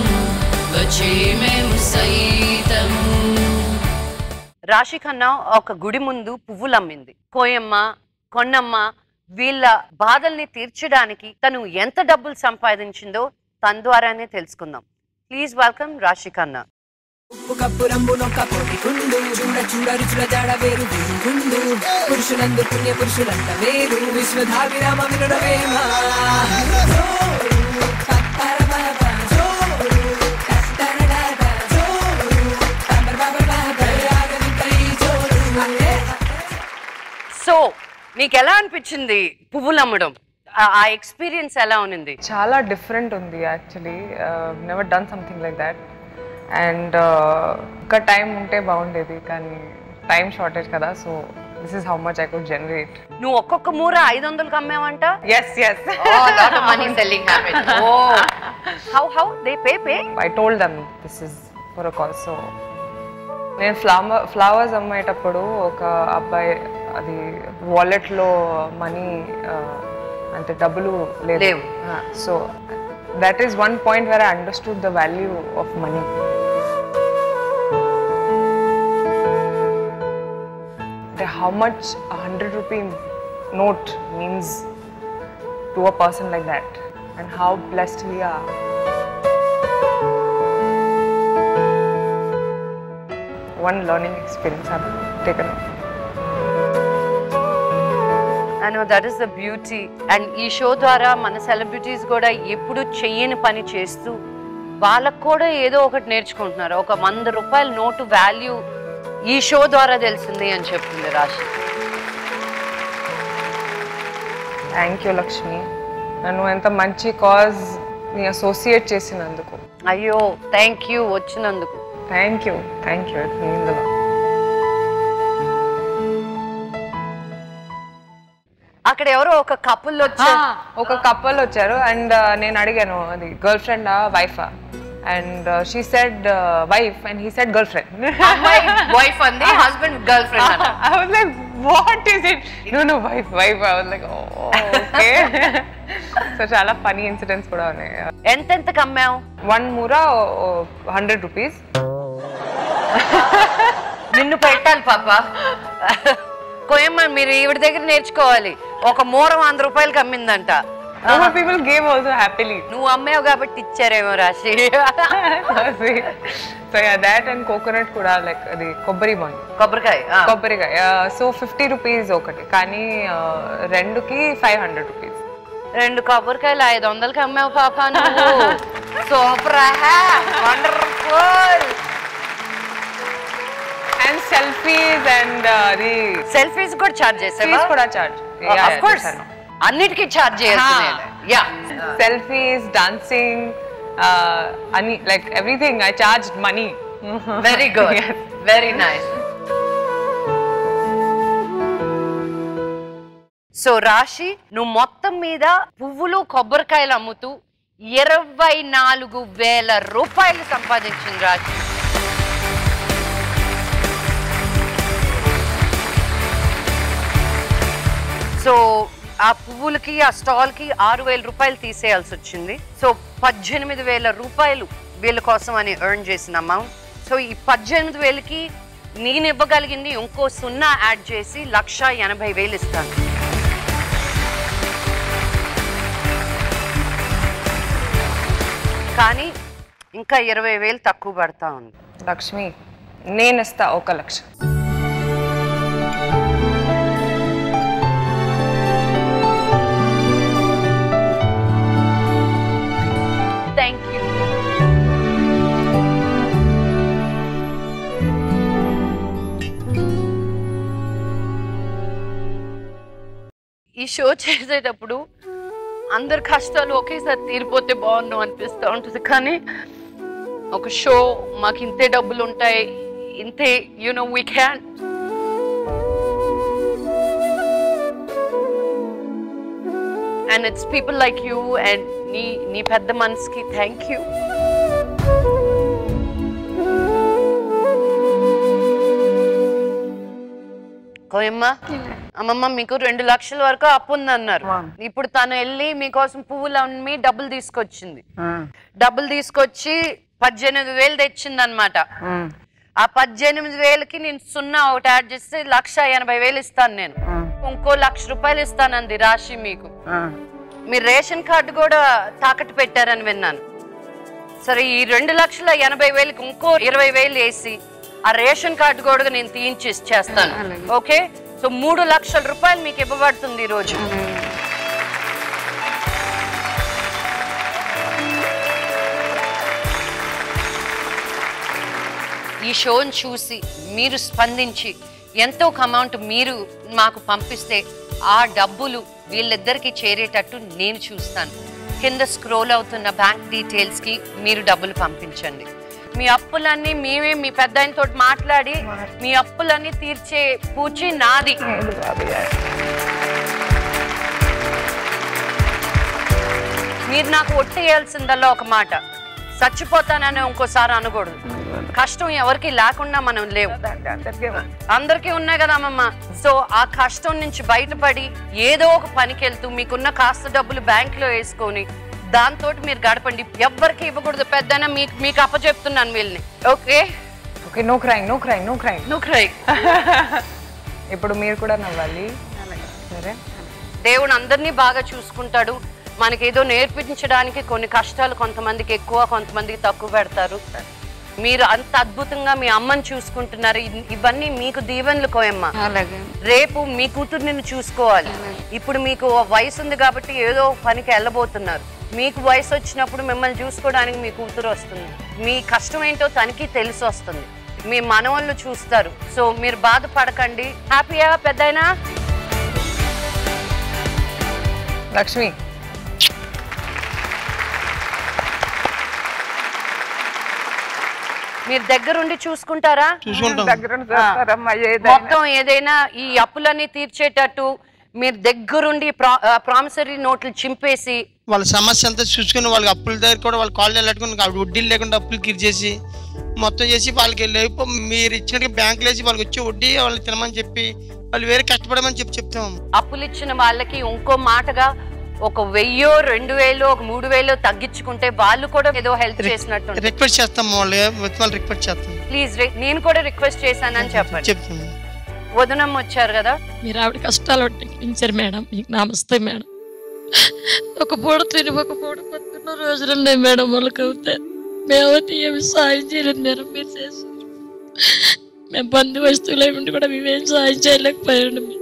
వచ్చే మేము సైతం. రాశి ఖన్నా ఒక గుడి ముందు పువ్వులు అమ్మింది. కోయమ్మ, కొన్నమ్మ వీళ్ళ బాధల్ని తీర్చడానికి తను ఎంత డబ్బులు సంపాదించిందో తన ద్వారానే తెలుసుకుందాం. ప్లీజ్ వెల్కమ్ రాశి ఖన్నా. ఉప్పు కప్పు రంబునొక్క కోటి కుండు, చూడ చూడ రుచుల జాడ వేరు వేరుగుండు, పురుషులందు పుణ్య పురుషులంత వేరు, విశ్వధాభిరామ వినుడవేమా. సో నీకు ఎలా అనిపించింది పువ్వులు అమ్మడం? ఆ ఎక్స్పీరియన్స్ ఎలా ఉంది? చాలా డిఫరెంట్ ఉంది actually. Never done something like that. And ఇంకా టైం ఉంటే బాగుండేది, కానీ టైం షార్టేజ్ కదా. So this is how much I could generate. నువ్వు ఒక్కొక్క మూర 500కి అమ్మావంట? Yes. Oh, lot of money selling habit. Oh. How they pay? I told them this is for a cause. So నేను flowers అమ్మేటప్పుడు ఒక అబ్బాయి అది వాలెట్లో money అంటే డబ్బులు లేవు. So that is one point where I understood the value of money. How much a 100 rupee note means to a person like that, and how blessed we are. One learning experience I've taken. I know that is the beauty. And ఈ show ద్వారా మన celebrities కూడా ఎప్పుడు చెయ్యని పని చేస్తూ వాళ్ళకు కూడా ఏదో ఒకటి నేర్చుకుంటున్నారు. ఒక 100 రూపాయల నోటు వాల్యూ ఈ షో ద్వారా తెలిసింది అని చెప్తుంది రాశి. థ్యాంక్ యూ లక్ష్మి, నన్ను ఎంత మంచి కాజ్ ని అసోసియేట్ చేసినందుకు. అయ్యో థ్యాంక్ యూ వచ్చినందుకు. Thank you it means a lot. అక్కడ ఎవరో ఒక కపుల్ వచ్చారు అండ్ నేను అడిగాను అది గర్ల్ ఫ్రెండా వైఫా and she said wife and he said girlfriend. My wife and the husband girlfriend. I was like what is it? No wife. I was like oh okay. So chala funny incidents kuda unnai. Ententa kammavu? One mura 100 rupees. నిన్ను పెట్టాలి పాప. కోయమ్మ మీరు ఈవిడ దగ్గర నేర్చుకోవాలి. ఒక మూర 100 రూపాయలకి అమ్మిందంట. People gave also happily. నువ్వు అమ్మావు కాబట్టి ఇచ్చారేమో రాశి. So yeah, that and coconut kuda like adi కొబ్బరికాయ so 50 rupees ఒకటి కానీ రెండుకి 500 rupees. రెండు కొబ్బరికాయలు 500కి అమ్మావు పాప నువ్వు. Super wonderful. And selfies and the selfies కూడా చార్జ్ చేసావా? Selfies కూడా చార్జ్. Of course. అన్నిటికీ చార్జ్ చేయాల్సిందే. Yeah. Selfies, dancing, any like everything I charged money. Very good. Yes. Very nice. So రాశి నువ్వు మొత్తం మీద పువ్వులు కొబ్బరికాయలు అమ్ముతూ 24,000 రూపాయలు సంపాదించింది రాశి. సో ఆ పువ్వులకి ఆ స్టాల్కి 6,000 రూపాయలు తీసేయాల్సి వచ్చింది. సో 18,000 రూపాయలు వీళ్ళ కోసం అని ఎర్న్ చేసిన అమౌంట్. సో ఈ 18,000కి నేను ఇవ్వగలిగింది ఇంకో 0 యాడ్ చేసి 1,80,000 ఇస్తాను. కానీ ఇంకా 20,000 తక్కువ పడతా ఉంది. లక్ష్మి నేను ఇస్తా 1,00,000. Thank you. ఈ షో చేసేటప్పుడు అందరి కష్టాలు ఒకేసారి తీరిపోతే బాగుండు అనిపిస్తూ ఉంటుంది. కానీ ఒక షో మాకు ఇంతే డబ్బులు ఉంటాయి, ఇంతే we can. And it's people like you and నీ పెద్ద మనసుకి థ్యాంక్ యూ. కోయమ్మ అమ్మమ్మ మీకు 2 లక్షల వరకు అప్పు ఉందన్నారు. ఇప్పుడు తను వెళ్ళి మీకోసం పువ్వులు అమ్మి డబ్బులు తీసుకొచ్చింది. డబ్బులు తీసుకొచ్చి 18,000 తెచ్చింది అనమాట. ఆ 18,000కి నేను 0 ఒకటి యాడ్ చేస్తే 1,80,000 ఇస్తాను. నేను ఇంకో 1,00,000 రూపాయలు ఇస్తానంది రాశి మీకు. మీరు రేషన్ కార్డు కూడా తాకట్టు పెట్టారని విన్నాను. సరే ఈ 2,80,000కి ఇంకో 20,000 వేసి ఆ రేషన్ కార్డు కూడా నేను తీయించి చేస్తాను. ఓకే, సో 3 లక్షల రూపాయలు మీకు ఇవ్వబడుతుంది ఈరోజు. ఈ షోని చూసి మీరు స్పందించి ఎంతో అమౌంట్ మీరు మాకు పంపిస్తే ఆ డబ్బులు వీళ్ళిద్దరికి చేరేటట్టు నేను చూస్తాను. కింద స్క్రోల్ అవుతున్న బ్యాంక్ డీటెయిల్స్కి మీరు డబ్బులు పంపించండి. మీ అప్పులన్నీ మేమే మీ పెద్ద ఆయనతో మాట్లాడి మీ అప్పులన్నీ తీర్చే పూచి నాది. మీరు నాకు ఒట్టేయాల్సిందల్లా ఒక మాట, చచ్చిపోతానని ఇంకోసారి అనకూడదు. కష్టం ఎవరికి లేకుండా మనం లేవు, అందరికీ ఉన్నాయి కదా అమ్మమ్మ. సో ఆ కష్టం నుంచి బయటపడి ఏదో ఒక పనికి వెళ్తూ మీకున్న కాస్త డబ్బులు బ్యాంక్ లో వేసుకొని దాంతో మీరు గడపండి. ఎవ్వరికి ఇవ్వకూడదు. పెద్దనా మీకు అప్పచెప్తున్నాను వీళ్ళని. Okay okay, no crying, no crying, no crying, no crying. ఇప్పుడు మీరు కూడా నవ్వాలి. సరే, దేవుడు అందరినీ బాగా చూసుకుంటాడు. మనకేదో నేర్పించడానికి కొన్ని కష్టాలు కొంతమందికి ఎక్కువ, కొంతమందికి తక్కువ పెడతారు. మీరు అంత అద్భుతంగా మీ అమ్మని చూసుకుంటున్నారు. ఇవన్నీ మీకు దీవెనలు కోయమ్మ. రేపు మీ కూతురు నిన్ను చూసుకోవాలి. ఇప్పుడు మీకు వయసు ఉంది కాబట్టి ఏదో పనికి వెళ్ళబోతున్నారు. మీకు వయసు వచ్చినప్పుడు మిమ్మల్ని చూసుకోవడానికి మీ కూతురు వస్తుంది. మీ కష్టం ఏంటో తనకి తెలిసి వస్తుంది. మీ మనవళ్ళు చూస్తారు. సో మీరు బాధపడకండి. హ్యాపీయా పెద్దయినా? లక్ష్మి, మీరు దగ్గరుండి చూసుకుంటారా? చూసుకుంటాం. మొత్తం ఏదైనా ఈ అప్పులన్నీ తీర్చేటట్టు మీరు దగ్గరుండి ప్రామిసరీ నోట్లు చింపేసి వాళ్ళ సమస్య అంతా చూసుకుని వాళ్ళకి అప్పుల దగ్గర కూడా వాళ్ళ కాళ్ళు వెళ్ళట్టుకుని వడ్డీలు లేకుండా అప్పులు తీర్చేసి మొత్తం చేసి వాళ్ళకి మీరు ఇచ్చినట్టు బ్యాంకులు వేసి వాళ్ళకి వచ్చి వడ్డీ వాళ్ళకి తినమని చెప్పి వాళ్ళు వేరే కష్టపడమని చెప్తాం. అప్పులు ఇచ్చిన వాళ్ళకి ఇంకో మాటగా ఒక 1000, 2000, ఒక 3000 తగ్గించుకుంటే వాళ్ళు కూడా ఏదో హెల్ప్ చేసినట్టు రిక్వెస్ట్ చేస్తాం. వాళ్ళు రిక్వెస్ట్ చేస్తాం. ప్లీజ్, నేను కూడా రిక్వెస్ట్ చేశానని చెప్పండి. వదనమ్మ వచ్చారు కదా, మీరు ఆవిడ కష్టాలు తగ్గించారు మేడం. మీకు నమస్తే మేడం. ఒక పూట తిని ఒక పూట పడుతున్న రోజులున్నాయి మేడం. వాళ్ళకి అవుతాయి. మేమైతే ఏమి సాయం చేయలేదు మేడం. మీరు చేసి మేము బంధు వస్తువులు ఏమిటి కూడా మేమేం సాయం చేయలేకపోయాడు మేడం.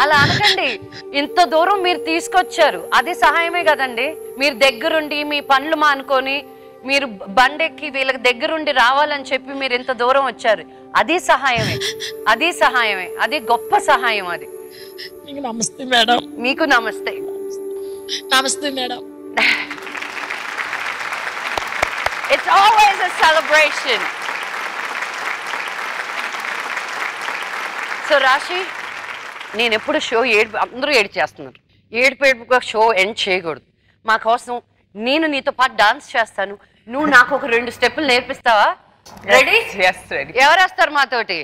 అలా అనకండి. ఇంత దూరం మీరు తీసుకొచ్చారు, అది సహాయమే కదండి. మీరు దగ్గరుండి మీ పనులు మానుకొని మీరు బండెక్కి వీళ్ళకి దగ్గరుండి రావాలని చెప్పి మీరు ఇంత దూరం వచ్చారు. అది సహాయమే, అది సహాయమే, అది గొప్ప సహాయం. అది మీకు నమస్తే మేడం. మీకు నమస్తే. నమస్తే madam. It's always a celebration. So రాశి, నేను ఎప్పుడు షో అందరూ ఏడు చేస్తున్నారు. ఏడుపేడుపుగా షో ఎండ్ చేయకూడదు. మా కోసం నేను నీతో పాటు డాన్స్ చేస్తాను. నువ్వు నాకు ఒక 2 స్టెప్పులు నేర్పిస్తావా? రెడీ? ఎవరు వస్తారు మాతోటి?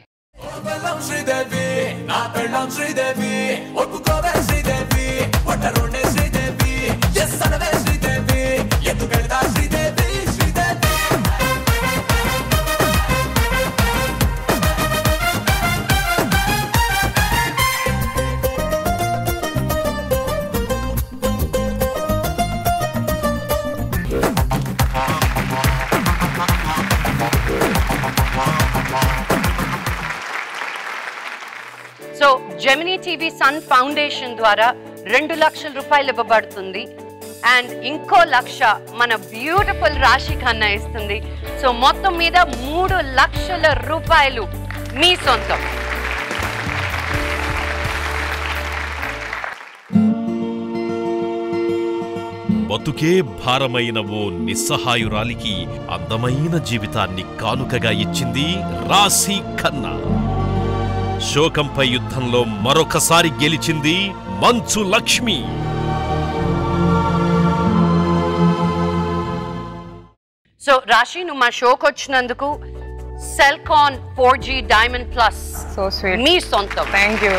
So Gemini TV Sun Foundation ద్వారా 2 లక్షల రూపాయలు ఇవ్వబడుతుంది. అండ్ ఇంకో 1 లక్ష మన బ్యూటిఫుల్ రాశి ఖన్నా ఇస్తుంది. సో మొత్తం మీద 3 లక్షల రూపాయలు మీ సొంతం. బతుకే భారమైన ఓ నిస్సహాయురాలికి అందమైన జీవితాన్ని కానుకగా ఇచ్చింది రాశి ఖన్నా. శోకంపై యుద్ధంలో మరొకసారి గెలిచింది మంచు లక్ష్మి. సో రాశి, నువ్వు మా షోకి వచ్చినందుకు సెల్కాన్ 4G డైమండ్ ప్లస్ మీ సొంతం. Thank you.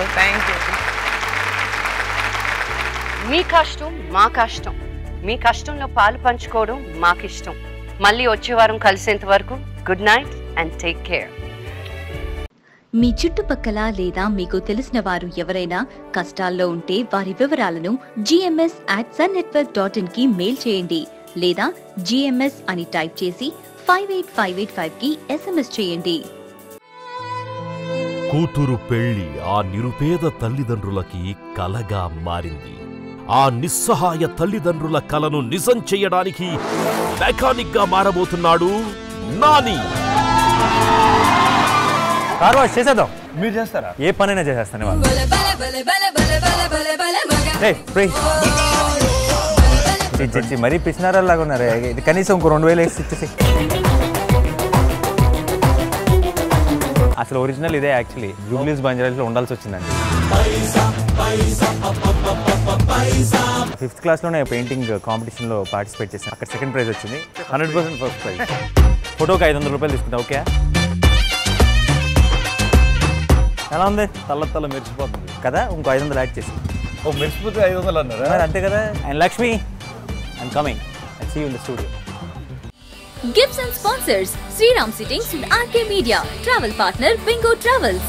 మీ కష్టం మా కష్టం, మీ కష్టంలో పాలు పంచుకోవడం మాకిష్టం. మళ్ళీ వచ్చే వారం కలిసేంత వరకు good night and take care. మీ చుట్టుపక్కల లేదా మీకు తెలిసిన వారు ఎవరైనా కష్టాల్లో ఉంటే వారి వివరాలను gms@sunnetwork.in కి మెయిల్ చేయండి లేదా GMS అని టైప్ చేసి 58585 కి SMS చేయండి. కూతురు పెళ్లి ఆ నిరుపేద తల్లిదండ్రులకి కలగా మారింది. ఆ నిస్సహాయ తల్లిదండ్రుల కలను నిజం చేయడానికి మెకానిక్ గా మారబోతున్నాడు నాని. కార్ వాష్ చేసేద్దాం. మీరు చేస్తారా? ఏ పనైనా చేసేస్తాను వాళ్ళు. ఇచ్చి మరీ పిసినారాలాగా ఉన్నారు. ఇది కనీసం ఇంకో 2000 వేసి ఇచ్చేసి. అసలు ఒరిజినల్ ఇదే యాక్చువల్లీ జూబ్లీస్ బంజారాస్లో ఉండాల్సి వచ్చిందండి. 5th క్లాస్లోనే పెయింటింగ్ కాంపిటీషన్లో పార్టిసిపేట్ చేశాను. అక్కడ సెకండ్ ప్రైజ్ వచ్చింది. 100% ఫస్ట్ ప్రైజ్. ఫోటోకి 500 రూపాయలు తీసుకుంటా. ఓకే ఎలా ఉంది? తల్ల మెరిసిపోతుంది కదా. ఇంకో 500 యాడ్ చేసి. ఓ మెరిసిపోతే 500 అన్నారు మరి అంతే కదా. And Lakshmi I'm coming. I see you in the studio. Gifts and sponsors Sriram Sittings with RK Media. Travel partner Bingo Travels.